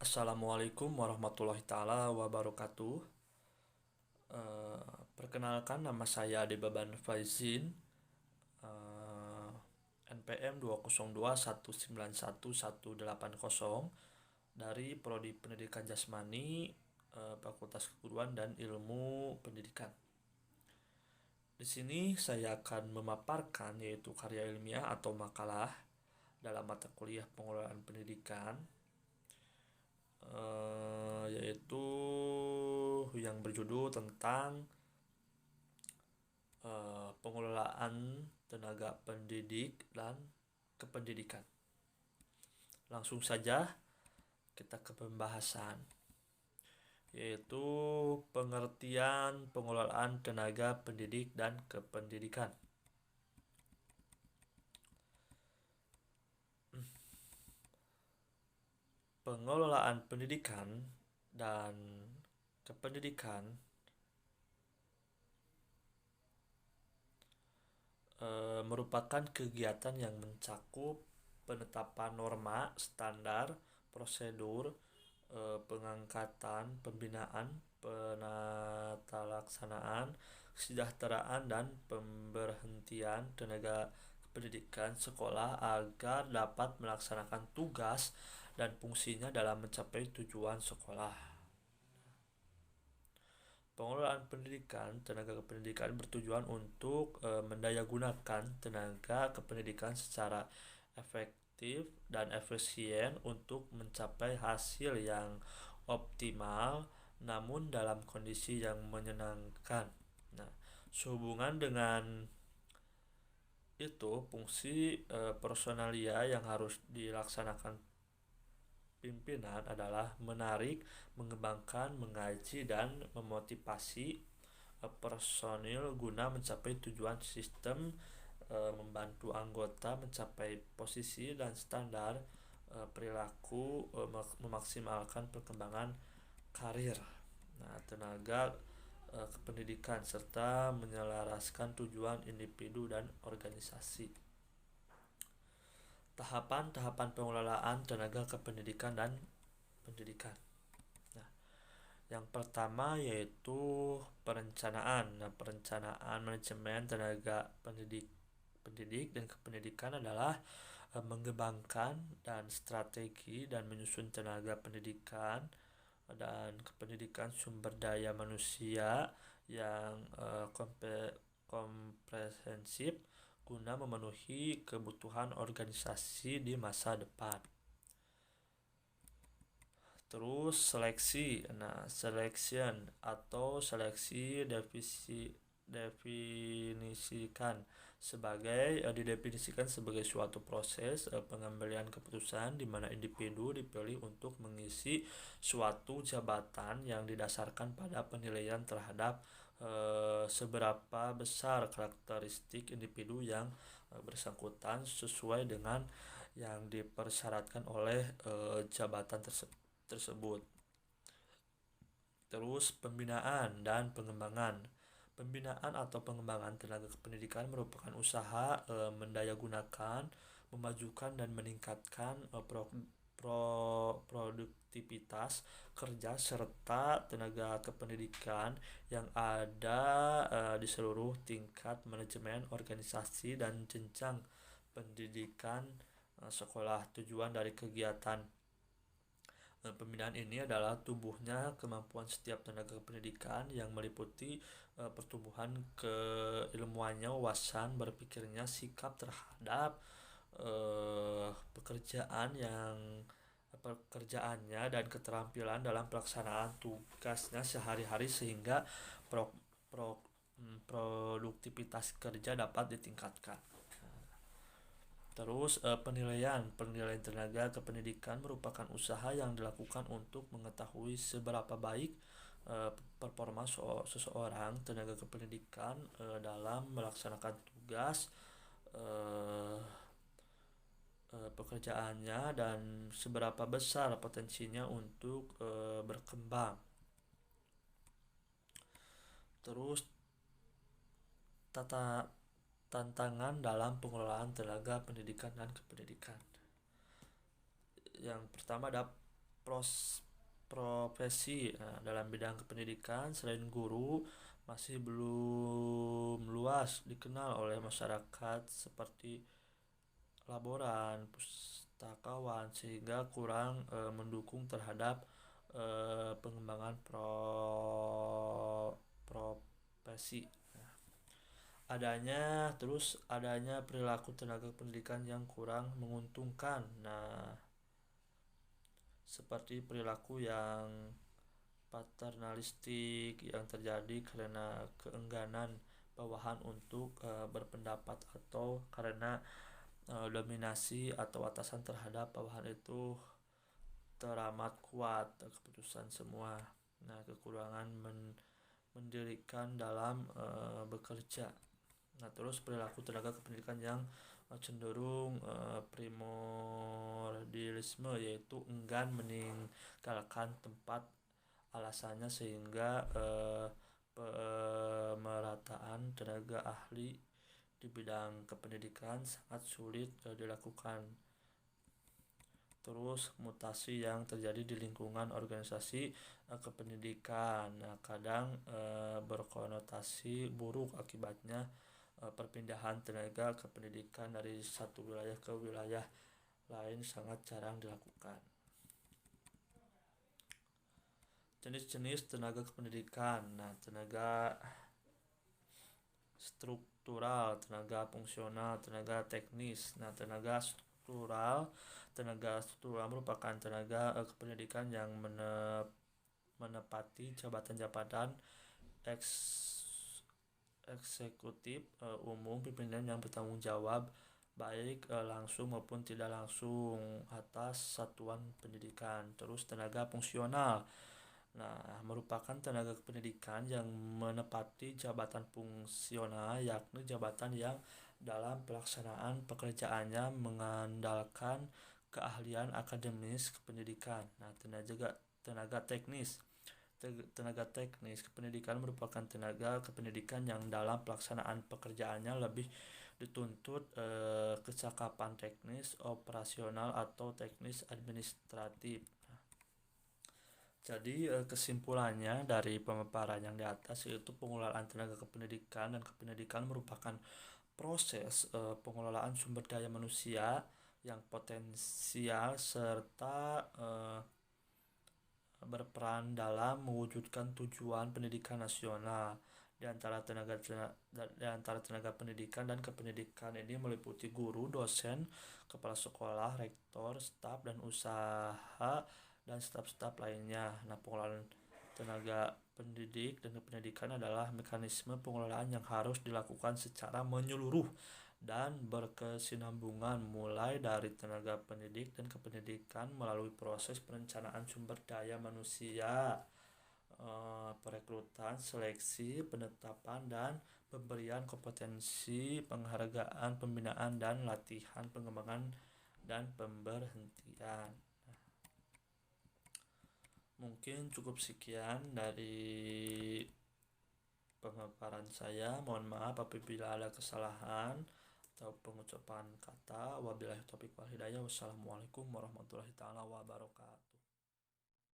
Assalamualaikum warahmatullahi taala wabarakatuh. Perkenalkan, nama saya Adebaban Faizin, NPM 202191180 dari Prodi Pendidikan Jasmani, Fakultas Keguruan dan Ilmu Pendidikan. Di sini saya akan memaparkan yaitu karya ilmiah atau makalah dalam mata kuliah pengelolaan pendidikan, yaitu yang berjudul tentang pengelolaan tenaga pendidik dan kependidikan. Langsung saja kita ke pembahasan, yaitu pengertian pengelolaan tenaga pendidik dan kependidikan. Pengelolaan pendidikan dan kependidikan merupakan kegiatan yang mencakup penetapan norma, standar, prosedur, pengangkatan, pembinaan, penatalaksanaan, kesejahteraan, dan pemberhentian tenaga pendidikan sekolah agar dapat melaksanakan tugas dan fungsinya dalam mencapai tujuan sekolah. Pengelolaan pendidikan, tenaga kependidikan bertujuan untuk mendayagunakan tenaga kependidikan secara efektif dan efisien untuk mencapai hasil yang optimal namun dalam kondisi yang menyenangkan. Nah, sehubungan dengan itu, fungsi personalia yang harus dilaksanakan pimpinan adalah menarik, mengembangkan, mengaji, dan memotivasi personil guna mencapai tujuan sistem, membantu anggota mencapai posisi dan standar perilaku, memaksimalkan perkembangan karir, tenaga kependidikan, serta menyelaraskan tujuan individu dan organisasi. Tahapan-tahapan pengelolaan tenaga kependidikan dan pendidikan. Nah, yang pertama yaitu perencanaan. Perencanaan manajemen tenaga pendidik dan kependidikan adalah mengembangkan dan strategi dan menyusun tenaga pendidikan dan kependidikan sumber daya manusia yang komprehensif guna memenuhi kebutuhan organisasi di masa depan. Terus seleksi, selection atau seleksi didefinisikan sebagai suatu proses pengambilan keputusan di mana individu dipilih untuk mengisi suatu jabatan yang didasarkan pada penilaian terhadap seberapa besar karakteristik individu yang bersangkutan sesuai dengan yang dipersyaratkan oleh jabatan tersebut. Terus pembinaan dan pengembangan. Pembinaan atau pengembangan tenaga kependidikan merupakan usaha mendayagunakan, memajukan dan meningkatkan produktivitas kerja serta tenaga kependidikan yang ada di seluruh tingkat manajemen organisasi dan jenjang pendidikan sekolah. Tujuan dari kegiatan pembinaan ini adalah tumbuhnya kemampuan setiap tenaga pendidikan yang meliputi pertumbuhan keilmuannya, wawasan berpikirnya, sikap terhadap pekerjaannya dan keterampilan dalam pelaksanaan tugasnya sehari-hari sehingga produktivitas kerja dapat ditingkatkan. Terus penilaian tenaga kependidikan merupakan usaha yang dilakukan untuk mengetahui seberapa baik performa seseorang tenaga kependidikan dalam melaksanakan tugas pekerjaannya dan seberapa besar potensinya untuk berkembang. Terus tantangan dalam pengelolaan tenaga pendidikan dan kependidikan. Yang pertama ada profesi. Nah, dalam bidang kependidikan selain guru masih belum luas dikenal oleh masyarakat seperti laboran, pustakawan, sehingga kurang mendukung terhadap pengembangan profesi. Adanya perilaku tenaga pendidikan yang kurang menguntungkan. Nah, seperti perilaku yang paternalistik yang terjadi karena keengganan bawahan untuk berpendapat, atau karena dominasi atau atasan terhadap bawahan itu teramat kuat keputusan semua. Nah, kekurangan mendirikan dalam bekerja. Nah, terus perilaku tenaga kependidikan yang cenderung primordialisme, yaitu enggan meninggalkan tempat alasannya, sehingga pemerataan tenaga ahli di bidang kependidikan sangat sulit dilakukan. Terus mutasi yang terjadi di lingkungan organisasi kependidikan, nah, kadang berkonotasi buruk. Akibatnya perpindahan tenaga kependidikan dari satu wilayah ke wilayah lain sangat jarang dilakukan. Jenis-jenis tenaga kependidikan. Nah, tenaga struktural, tenaga fungsional, tenaga teknis. Nah, tenaga struktural merupakan tenaga kependidikan yang menepati jabatan-jabatan eksekutif umum pimpinan yang bertanggung jawab baik langsung maupun tidak langsung atas satuan pendidikan. Terus tenaga fungsional. Nah, merupakan tenaga kependidikan yang menepati jabatan fungsional, yakni jabatan yang dalam pelaksanaan pekerjaannya mengandalkan keahlian akademis kependidikan. Nah, tenaga teknis. Tenaga teknis kependidikan merupakan tenaga kependidikan yang dalam pelaksanaan pekerjaannya lebih dituntut kecakapan teknis, operasional, atau teknis administratif. Jadi kesimpulannya dari pemaparan yang di atas, yaitu pengelolaan tenaga kependidikan dan kependidikan merupakan proses pengelolaan sumber daya manusia yang potensial serta berperan dalam mewujudkan tujuan pendidikan nasional. Di antara tenaga pendidikan dan kependidikan ini meliputi guru, dosen, kepala sekolah, rektor, staf dan usaha, dan staf-staf lainnya. Nah, pengelolaan tenaga pendidik dan kependidikan adalah mekanisme pengelolaan yang harus dilakukan secara menyeluruh dan berkesinambungan, mulai dari tenaga pendidik dan kependidikan melalui proses perencanaan sumber daya manusia, perekrutan, seleksi, penetapan, dan pemberian kompetensi, penghargaan, pembinaan, dan latihan, pengembangan, dan pemberhentian. Mungkin cukup sekian dari pemaparan saya. Mohon maaf apabila ada kesalahan atau pengucapan kata. Wabillahi taufiq wal hidayah. Wassalamualaikum warahmatullahi taala wabarakatuh.